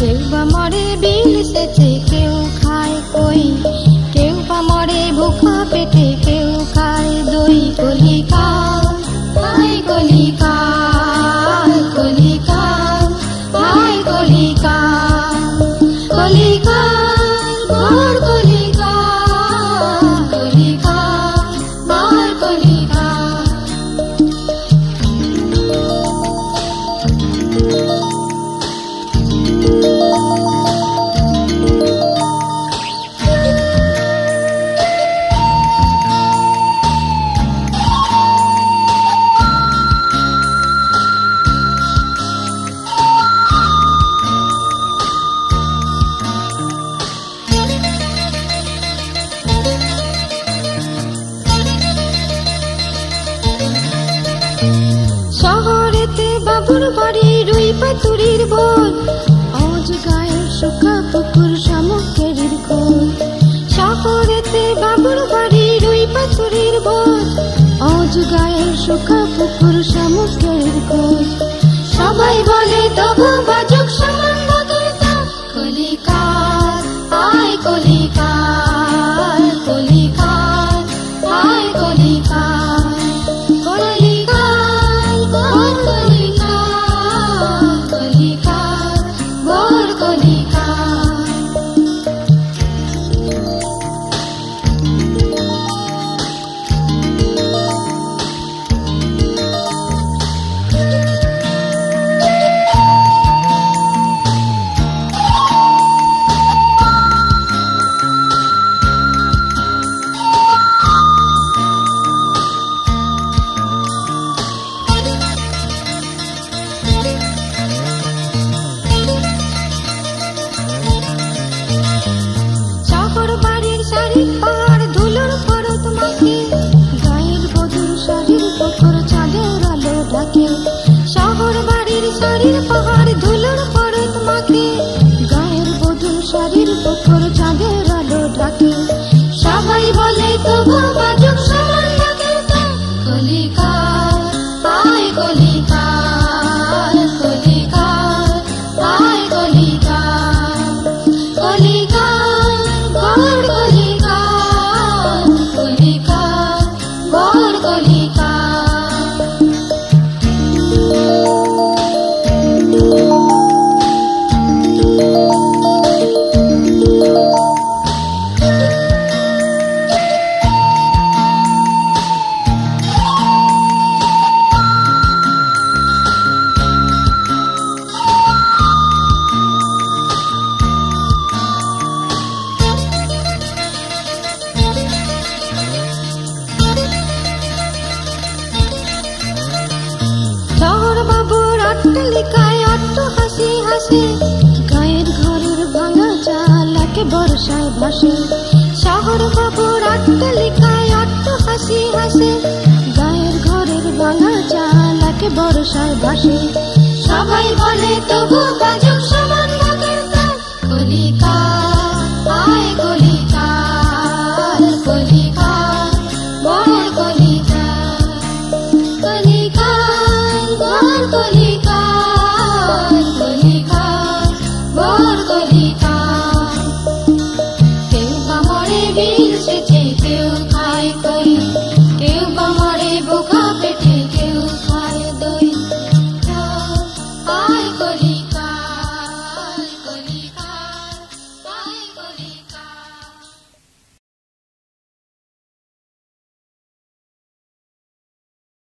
কেউ বা মরে বিল সেচে, কেউ খায় কই, কেউ বা মরে ভুখা পেটে, কেউ খায় দই। কলিকাল হায় কলিকাল, কলিকাল হায় কলিকাল, কলিকাল ঘোর কলিকাল, কলিকাল ঘোর কলিকাল। শহরেতে বাবুর বাড়ি রুই পাতুরির বোল, অজ গায়ের শুকা পুকুর শামুকের খোল। শহরেতে বাবুর বাড়ি রুই পাতুরির বোল, অজ গায়ের শুকা পুকুর শামুকের খোল। সবাই বলে তবু বাজুক সম্বন্ধ করতাম। কলিকাল আয় কলিকাল, কলিকাল আয় কলিকাল, কলিকাল ঘোর কলিকাল, কলিকাল ঘোর কলিকাল। শহর বাড়ির শাড়ির পাহাড় ধুলোর পরত মাখে, গায়ের বধুর শাড়ির পুকুর চাঁদের আলো ঢাকে। শহর বাড়ির শাড়ির পাহাড় ধুলোর পরত মাখে, গায়ের বধুর শাড়ির পুকুর চাঁদের আলো ঢাকে। সবাই বলে তবু বাজুক সম্বন্ধ করতাম। কলিকাল আয় কলিকাল, কলিকাল আয় কলিকাল, কলিকাল ঘোর কলিকাল, কলিকাল ঘোর কলিকাল। শহর বাবুর অট্টালিকায় অট্ট হাসি হাসে, গায়ের ঘরের ভাঙা চাল একে বর্ষায় ভাসে। শহর বাবুর অট্টালিকায় অট্ট হাসি হাসে, গায়ের ঘরের ভাঙা চাল একে বর্ষায় ভাসে। সবাই বলে তবু